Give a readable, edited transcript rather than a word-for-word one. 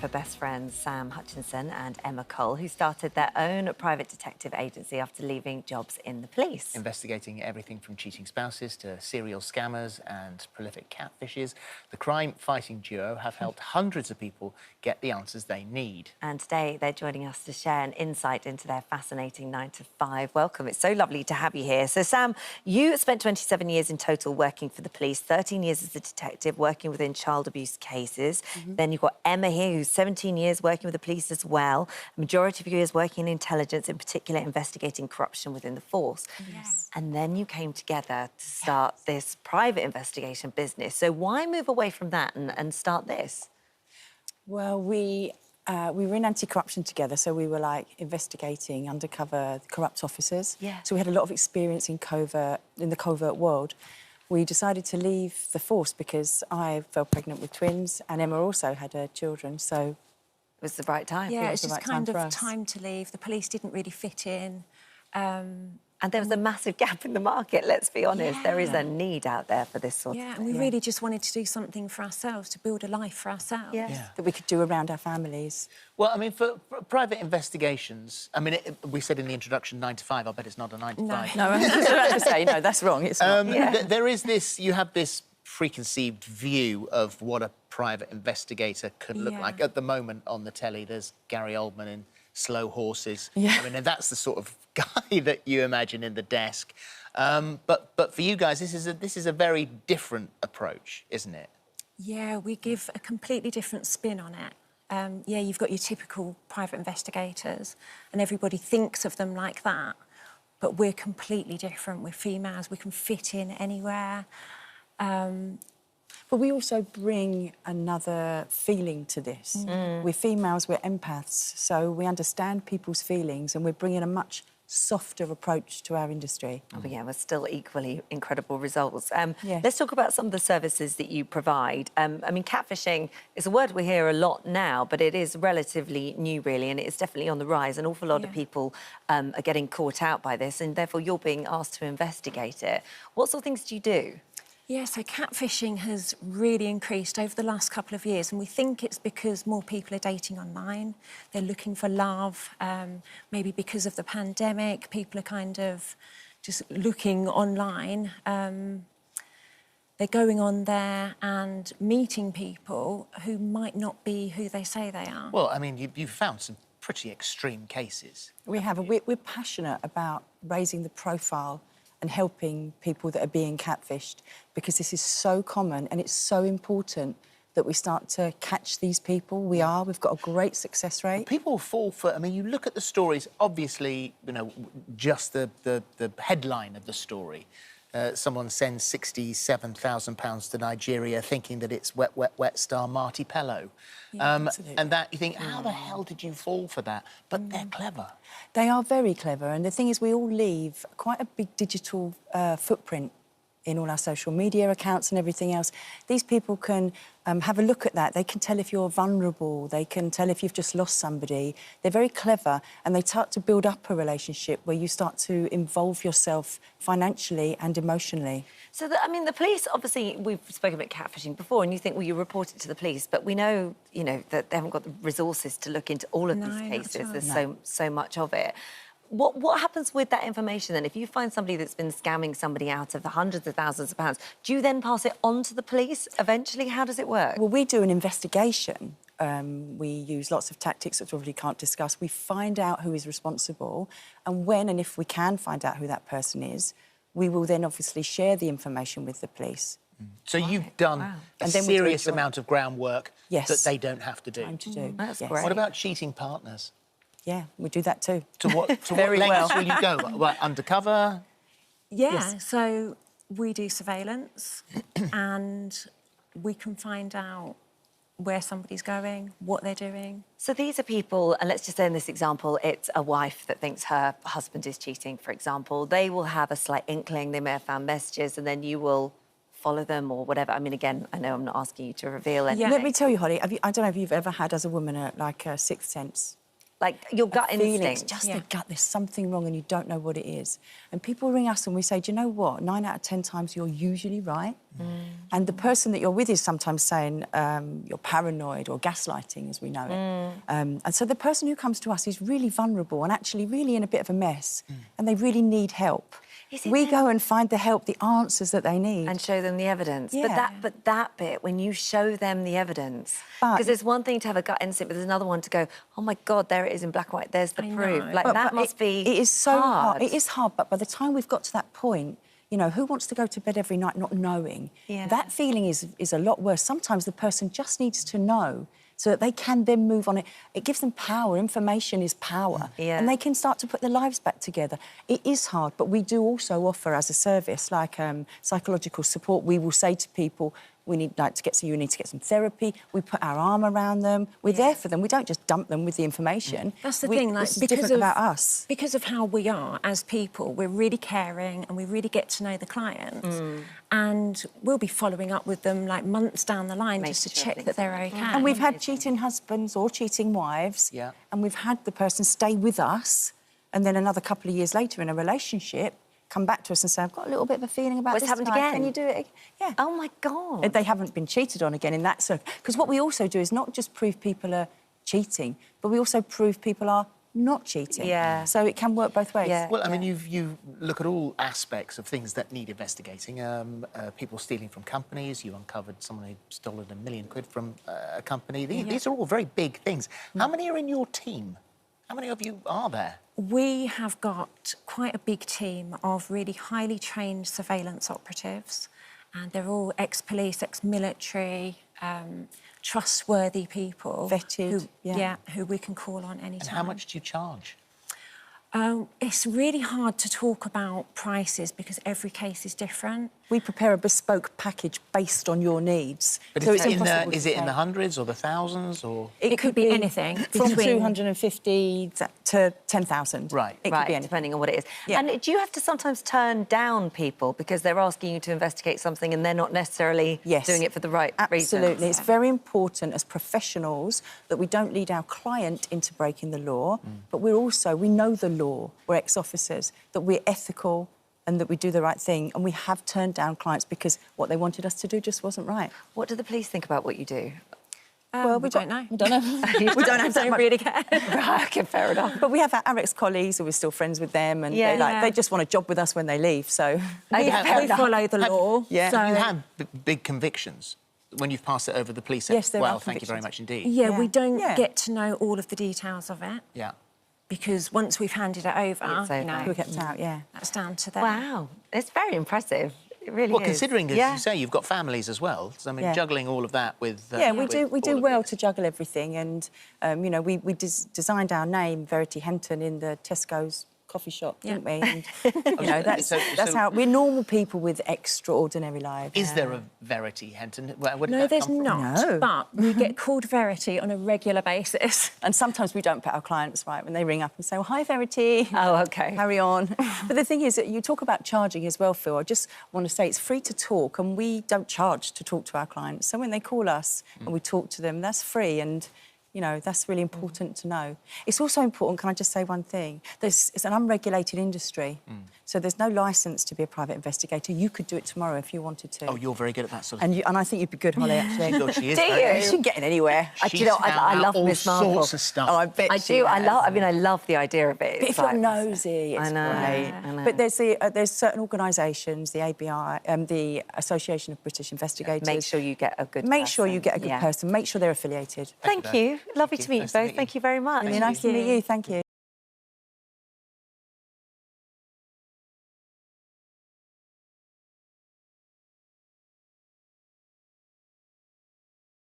of best friends, Sam Hutchinson and Emma Cole, who started their own private detective agency after leaving jobs in the police. Investigating everything from cheating spouses to serial scammers and prolific catfishes, the crime-fighting duo have helped hundreds of people get the answers they need. And today they're joining us to share an insight into their fascinating 9-to-5. Welcome, it's so lovely to have you here. So, Sam, you spent 27 years in total working for the police, 13 years as a detective working within child abuse cases. Then you've got Emma here, who's 17 years working with the police as well. A majority of your years working in intelligence, in particular investigating corruption within the force. Yes. And then you came together to start this private investigation business. So why move away from that and start this? Well, we were in anti-corruption together, so we were like investigating undercover corrupt officers. Yeah. So we had a lot of experience in the covert world. We decided to leave the force because I fell pregnant with twins and Emma also had her children, so... It was the right time. Yeah, it's the just right kind time for of us. time to leave. The police didn't really fit in. And there was a massive gap in the market, let's be honest. There is Yeah. a need out there for this sort Yeah, of and thing. we really just wanted to do something for ourselves, to build a life for ourselves. Yeah. that we could do around our families. Well, I mean, for private investigations, I mean, we said in the introduction 9 to 5. I bet it's not a 9 to 5. No, I was about to say, no, that's wrong, it's not. There is this, you have this preconceived view of what a private investigator could look Yeah. like. At the moment on the telly, there's Gary Oldman in Slow Horses. Yeah. I mean, and that's the sort of guy that you imagine in the desk. But for you guys, this is a very different approach, isn't it? Yeah, we give a completely different spin on it. Yeah, you've got your typical private investigators and everybody thinks of them like that, but we're completely different. We're females, we can fit in anywhere. But we also bring another feeling to this. We're females, we're empaths, so we understand people's feelings and we're bringing a much softer approach to our industry. Oh, but yeah, we're still equally incredible results. Yes. Let's talk about some of the services that you provide. I mean, catfishing is a word we hear a lot now, but it is relatively new, really, and it's definitely on the rise. An awful lot of people are getting caught out by this, and therefore you're being asked to investigate it. What sort of things do you do? Yeah, so catfishing has really increased over the last couple of years, and we think it's because more people are dating online. They're looking for love. Maybe because of the pandemic, people are kind of just looking online. They're going on there and meeting people who might not be who they say they are. Well, I mean, you've found some pretty extreme cases. We're passionate about raising the profile and helping people that are being catfished because this is so common and it's so important that we start to catch these people. We've got a great success rate. People fall for... I mean, you look at the stories, obviously, you know, just the headline of the story. Someone sends £67,000 to Nigeria thinking that it's Wet, Wet, Wet star Marty Pellow. Absolutely. And that, you think, how the hell did you fall for that? But they're clever. They are very clever, and the thing is we all leave quite a big digital footprint in all our social media accounts and everything else. These people can have a look at that. They can tell if you're vulnerable. They can tell if you've just lost somebody. They're very clever, and they start to build up a relationship where you start to involve yourself financially and emotionally. So, I mean, the police, obviously, we've spoken about catfishing before, and you think, well, you report it to the police, but we know, you know, that they haven't got the resources to look into all of these cases. There's so much of it. What happens with that information then? If you find somebody that's been scamming somebody out of the hundreds of thousands of pounds, do you then pass it on to the police eventually? How does it work? Well, we do an investigation. We use lots of tactics that we really can't discuss. We find out who is responsible, and when and if we can find out who that person is, we will then obviously share the information with the police. So you've done a And then we serious do it amount of groundwork that they don't have to do. Time to do. That's Yes. great. What about cheating partners? Yeah, we do that too. To what Very lengths well. will you go? What, undercover? Yeah, Yes. so we do surveillance and we can find out where somebody's going, what they're doing. So these are people, and let's just say in this example, it's a wife that thinks her husband is cheating, for example. They will have a slight inkling, they may have found messages, and then you will follow them or whatever. I mean, again, I know I'm not asking you to reveal anything. Let me tell you, Holly, I don't know if you've ever had, as a woman, a sixth sense. Like your gut feeling. instinct. It's just the gut. There's something wrong and you don't know what it is. And people ring us and we say, do you know what? 9 out of 10 times you're usually right. And the person that you're with is sometimes saying you're paranoid or gaslighting, as we know it. And so the person who comes to us is really vulnerable and actually really in a bit of a mess, and they really need help. We go and find the help, the answers that they need. And show them the evidence. Yeah. But that bit, when you show them the evidence, because there's one thing to have a gut instinct, but there's another one to go, oh my God, there it is in black and white, there's the proof. know. Like, that must be It is so hard. It is hard, but by the time we've got to that point, you know, who wants to go to bed every night not knowing? Yeah. That feeling is a lot worse. Sometimes the person just needs to know so that they can then move on. It gives them power. Information is power. Yeah. And they can start to put their lives back together. It is hard, but we do also offer as a service, like psychological support. We will say to people, you need to get some therapy. We put our arm around them. We're there for them. We don't just dump them with the information. That's the thing, like, this is different about us. Because of how we are as people, we're really caring and we really get to know the clients. And we'll be following up with them like months down the line just to check that they're okay. And we've had cheating husbands or cheating wives. Yeah. And we've had the person stay with us and then another couple of years later in a relationship come back to us and say, I've got a little bit of a feeling about What's this happened tonight. again? Can you do it again? Yeah. Oh, my God. They haven't been cheated on again in that circle. Because what we also do is not just prove people are cheating, but we also prove people are not cheating. Yeah. So it can work both ways. Yeah. Well, I mean, you look at all aspects of things that need investigating. People stealing from companies. You uncovered someone who'd stolen £1 million from a company. These are all very big things. How many are in your team? How many of you are there? We have got quite a big team of really highly trained surveillance operatives, and they're all ex-police, ex-military, trustworthy people. Vetted, who we can call on any And time. how much do you charge? It's really hard to talk about prices because every case is different. We prepare a bespoke package based on your needs. But so is it's impossible it to in say. the hundreds or the thousands or...? It could be anything From between- 250 to 10,000. Right. It could Right, be anything. depending on what it is. Yeah. And do you have to sometimes turn down people because they're asking you to investigate something and they're not necessarily doing it for the right reasons? Absolutely. It's very important as professionals that we don't lead our client into breaking the law, but we know the law, we're ex-officers, that we're ethical and that we do the right thing. And we have turned down clients because what they wanted us to do just wasn't right. What do the police think about what you do? Well, we don't know. We don't know. We don't have that Don't much. really care. Right, okay, fair enough. But we have our ex-colleagues who we're still friends with them, and Yeah. they just want a job with us when they leave. So We follow the law. Yeah. So... You have big convictions when you've passed it over the police. Yes, there well, are thank you very convictions. much indeed. Yeah, we don't Yeah. get to know all of the details of it. Yeah. Because once we've handed it over, It's over. you know, we kept out, yeah. that's down to them. Wow, it's very impressive. It really Well, is. considering, as Yeah. you say, you've got families as well. So, I mean, Yeah. juggling all of that with... Yeah, we with do all of well this. to juggle everything, and you know, we designed our name Verity Henton in the Tesco's coffee shop, didn't we? And, you know, that's So- how we're normal people with extraordinary lives. Is there a Verity Henton? Where did No, that there's come from? not. No. But we get called Verity on a regular basis. And sometimes we don't put our clients right when they ring up and say, "Well, hi, Verity." Oh, OK. Carry on. But the thing is that you talk about charging as well, Phil. I just want to say it's free to talk, and we don't charge to talk to our clients. So when they call us and we talk to them, that's free, and you know, that's really important to know. It's also important, can I just say one thing? It's an unregulated industry, so there's no licence to be a private investigator. You could do it tomorrow if you wanted to. Oh, you're very good at that sort of thing. And I think you'd be good, Holly, actually. God, she is Do very you? good. She ain't getting anywhere. Do you know, She's I found love out Miss all Marple. sorts of stuff. Oh, I bet I she do. has. I mean, I love the idea of it. It's If you're like- nosy, it's I know, great. I know. But there's certain organisations, the ABI, the Association of British Investigators. Make sure you get a good Make sure you person. get a good Yeah. person. Make sure they're affiliated. Thank you. Lovely to meet you Nice to both. meet you. Thank you very much. Really nice to meet you. Thank you.